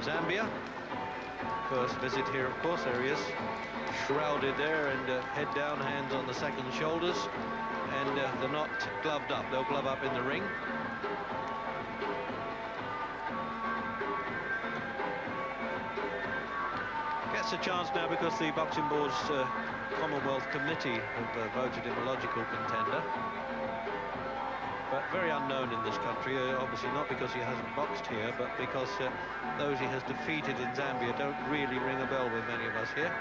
Zambia. First visit here, of course. There he is, shrouded there, and head down, hands on the second shoulders, and they're not gloved up. They'll glove up in the ring. Gets a chance now because the Boxing Board's Commonwealth Committee have voted him a logical contender. But very unknown in this country, obviously not because he hasn't boxed here, but because those he has defeated in Zambia don't really ring a bell with many of us here.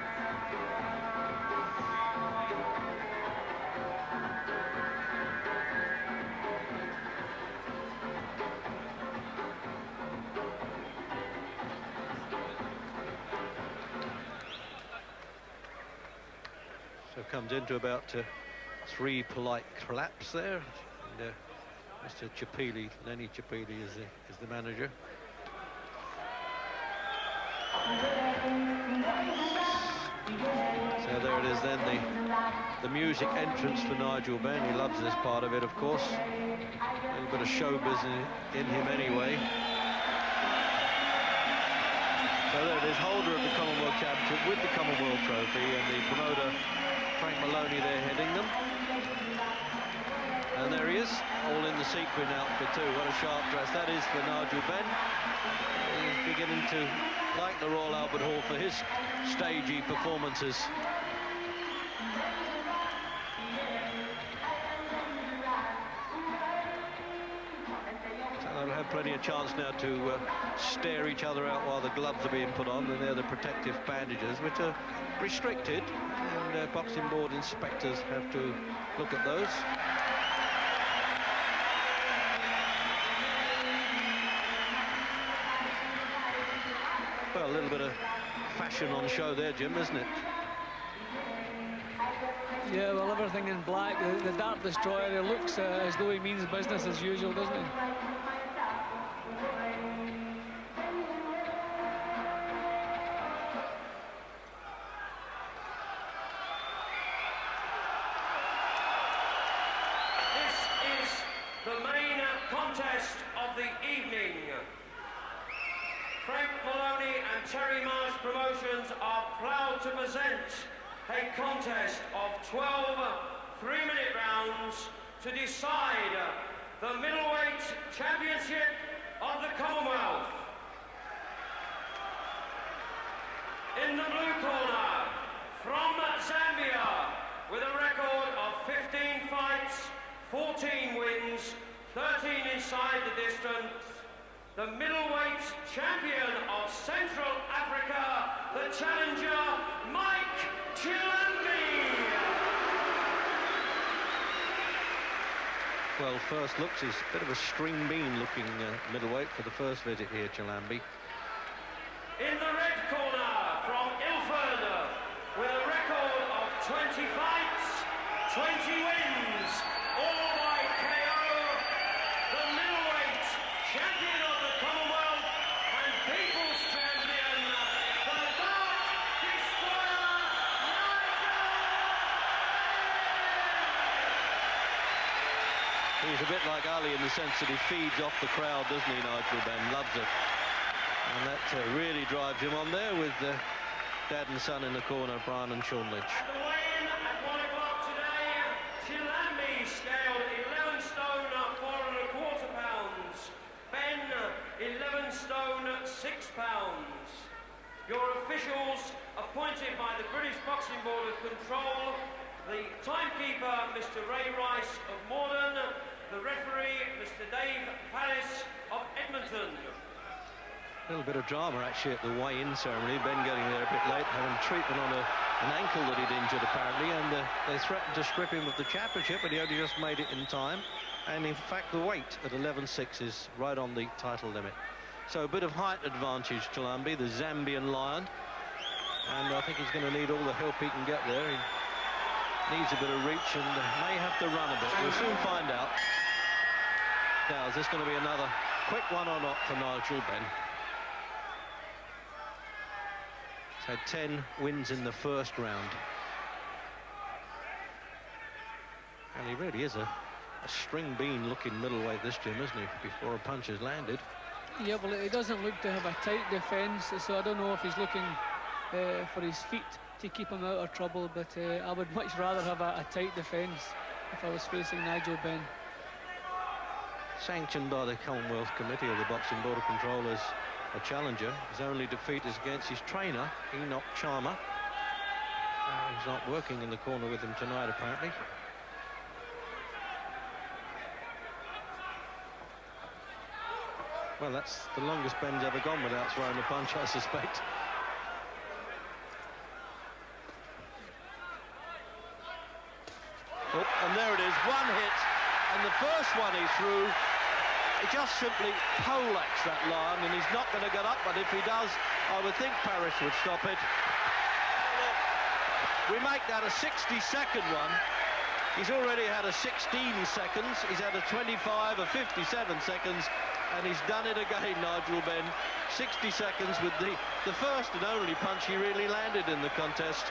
So comes into about 3 polite claps there. And, Mr. Chipili, Lenny Chipili is the manager. So there it is then, the music entrance for Nigel Benn. He loves this part of it, of course. A little bit of showbiz in him anyway. So there it is, holder of the Commonwealth Championship with the Commonwealth Trophy, and the promoter Frank Maloney there heading them. And there he is, all in the sequin outfit too. What a sharp dress that is for Nigel Benn. He's beginning to like the Royal Albert Hall for his stagey performances. So they'll have plenty of chance now to stare each other out while the gloves are being put on, and they're the protective bandages, which are restricted, and Boxing Board inspectors have to look at those. Well, a little bit of fashion on show there, Jim, isn't it? Yeah, well, everything in black. The Dart Destroyer, he looks as though he means business as usual, doesn't he? This is the main contest of the evening. Frank Maloney and Terry Marsh Promotions are proud to present a contest of 12 3-minute rounds to decide the Middleweight Championship of the Commonwealth. In the blue corner, from Zambia, with a record of 15 fights, 14 wins, 13 inside the distance, the middleweight champion of Central Africa, the challenger, Mike Chilambe. Well, first looks, he's a bit of a string bean looking middleweight for the first visit here, Chilambe. In the red corner, from Ilford, with a record of 20 fights, 20 wins, all by KO, the middleweight champion of the Commonwealth and People's Champion, the Dart Destroyer, Nigel! He's a bit like Ali in the sense that he feeds off the crowd, doesn't he, Nigel Benn? Loves it. And that really drives him on there with dad and son in the corner, Brian and Sean Lynch. At the weigh-in at 1 o'clock today, Chilambe scaled 11 stone 4¼ pounds. Benn 11 stone 6 pounds. Your officials appointed by the British Boxing Board of Control, the timekeeper Mr. Ray Rice of Morden, the referee Mr. Dave Paris of Edmonton. A little bit of drama actually at the weigh-in ceremony. Benn getting there a bit late, having treatment on an ankle that he'd injured apparently, and they threatened to strip him of the championship, but he only just made it in time. And in fact the weight at 11.6 is right on the title limit. So a bit of height advantage, Chilambe, the Zambian lion, and I think he's going to need all the help he can get there. He needs a bit of reach and may have to run a bit. We'll soon find out. Now, is this going to be another quick one or not for Nigel Benn? He's had 10 wins in the first round. And he really is a string bean looking middleweight, this Jim, isn't he, before a punch has landed. Yeah, well, he doesn't look to have a tight defence, so I don't know if he's looking for his feet to keep him out of trouble, but I would much rather have a tight defence if I was facing Nigel Benn. Sanctioned by the Commonwealth Committee of the Boxing Board of Control as a challenger. His only defeat is against his trainer, Enoch Charmer. He's not working in the corner with him tonight, apparently. Well, that's the longest Benn's ever gone without throwing a punch, I suspect. Oh, and there it is, one hit, and the first one he threw, he just simply poleaxed that line, and he's not going to get up, but if he does, I would think Parrish would stop it. We make that a 60-second one. He's already had a 16 seconds, he's had a 25, a 57 seconds, and he's done it again, Nigel Benn. 60 seconds with the first and only punch he really landed in the contest.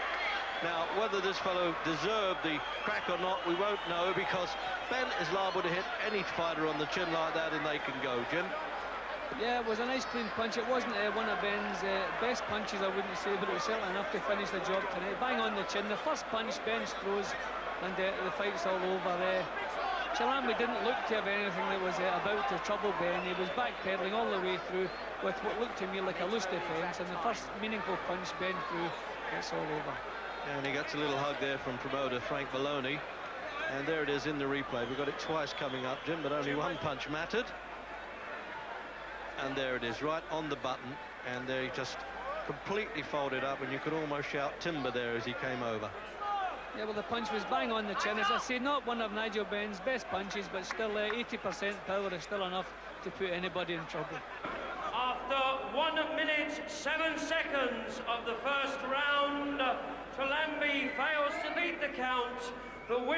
Now, whether this fellow deserved the crack or not, we won't know, because Benn is liable to hit any fighter on the chin like that, and they can go, Jim. Yeah, it was a nice clean punch. It wasn't one of Benn's best punches, I wouldn't say, but it was certainly enough to finish the job tonight. Bang on the chin. The first punch, Benn throws, and the fight's all over. Chilambe didn't look to have anything that was about to trouble Benn. He was backpedaling all the way through with what looked to me like a loose defence, and the first meaningful punch Benn threw, it's all over. And he gets a little hug there from promoter Frank Maloney. And there it is in the replay. We've got it twice coming up, Jim, but only one punch mattered. And there it is, right on the button. And there he just completely folded up, and you could almost shout timber there as he came over. Yeah, well, the punch was bang on the chin. As I say, not one of Nigel Benn's best punches, but still 80% power is still enough to put anybody in trouble. After 1 minute 7 seconds of the first round, Chilambe fails to beat the count. The winner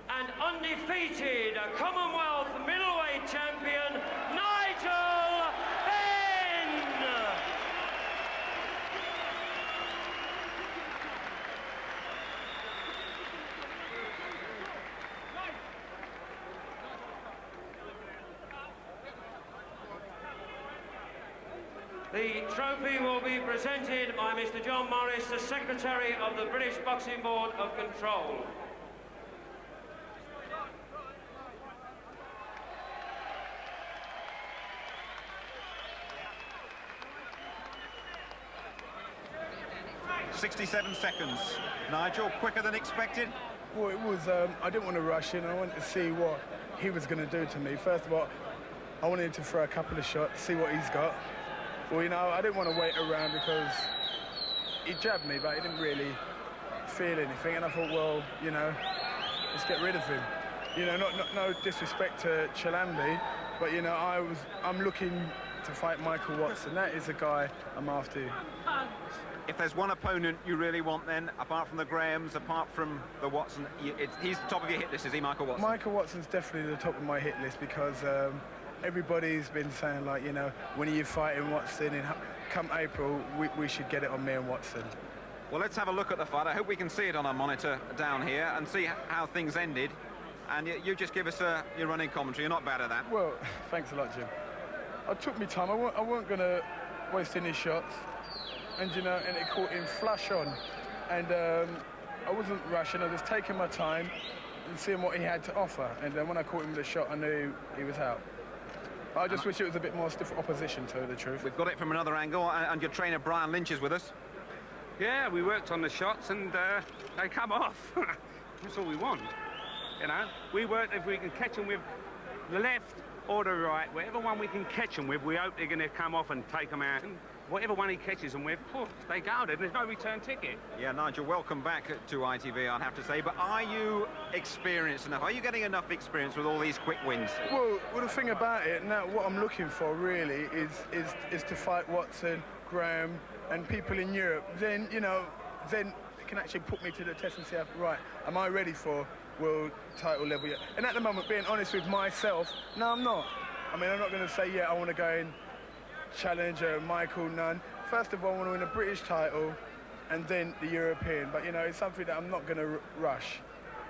and undefeated Commonwealth Middleweight champion, Nigel Benn! The trophy will be presented by Mr. John Morris, the Secretary of the British Boxing Board of Control. .67 seconds. Nigel, quicker than expected? Well, it was, I didn't want to rush in. I wanted to see what he was going to do to me. First of all, I wanted to throw a couple of shots, see what he's got. Well, you know, I didn't want to wait around because he jabbed me, but he didn't really feel anything. And I thought, well, you know, let's get rid of him. You know, no disrespect to Chilambe, but, you know, I'm looking to fight Michael Watson. That is the guy I'm after. If there's one opponent you really want then, apart from the Grahams, apart from the Watson, he's the top of your hit list, is he, Michael Watson? Michael Watson's definitely the top of my hit list because everybody's been saying, like, you know, when are you fighting Watson? And come April, we should get it on me and Watson. Well, let's have a look at the fight. I hope we can see it on our monitor down here and see how things ended. And you just give us your running commentary. You're not bad at that. Well, thanks a lot, Jim. I took me time. I weren't going to waste any shots. And, you know, and it caught him flush on. And I wasn't rushing. I was taking my time and seeing what he had to offer. And then when I caught him with a shot, I knew he was out. I just wish it was a bit more stiff opposition, to tell you the truth. We've got it from another angle, and your trainer, Brian Lynch, is with us. Yeah, we worked on the shots, and they come off. That's all we want, you know. We work if we can catch them with the left or the right. Whatever one we can catch them with, we hope they're going to come off and take them out. And whatever one he catches them with, they go. There's no return ticket. Yeah, Nigel, welcome back to ITV, I'd have to say. But are you experienced enough? Are you getting enough experience with all these quick wins? Well, the thing about it, now what I'm looking for really is to fight Watson, Graham, and people in Europe. Then, you know, then it can actually put me to the test and say, right, am I ready for world title level yet? And at the moment, being honest with myself, no, I'm not. I mean, I'm not going to say, yeah, I want to go in challenger Michael Nunn. First of all, I want to win a British title and then the European, but you know, it's something that I'm not going to rush.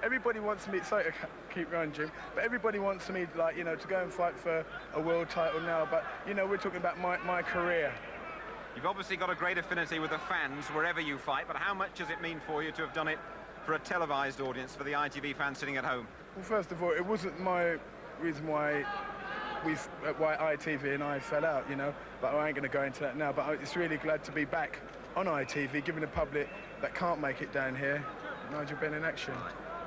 everybody wants me, sorry to keep running, Jim, but everybody wants me, like, you know, to go and fight for a world title now, but, you know, we're talking about my career. You've obviously got a great affinity with the fans wherever you fight, but how much does it mean for you to have done it for a televised audience, for the ITV fans sitting at home? Well, first of all, it wasn't my reason why ITV and I fell out, you know, but I ain't going to go into that now, but it's really glad to be back on ITV, giving the public that can't make it down here, Nigel Benn in action.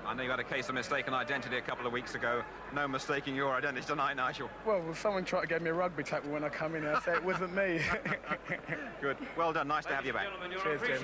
I know you had a case of mistaken identity a couple of weeks ago. No mistaking your identity tonight, Nigel. Well, someone tried to give me a rugby tackle when I come in, and I said it wasn't me. Good. Well done. Nice to have you back. Cheers, Jim.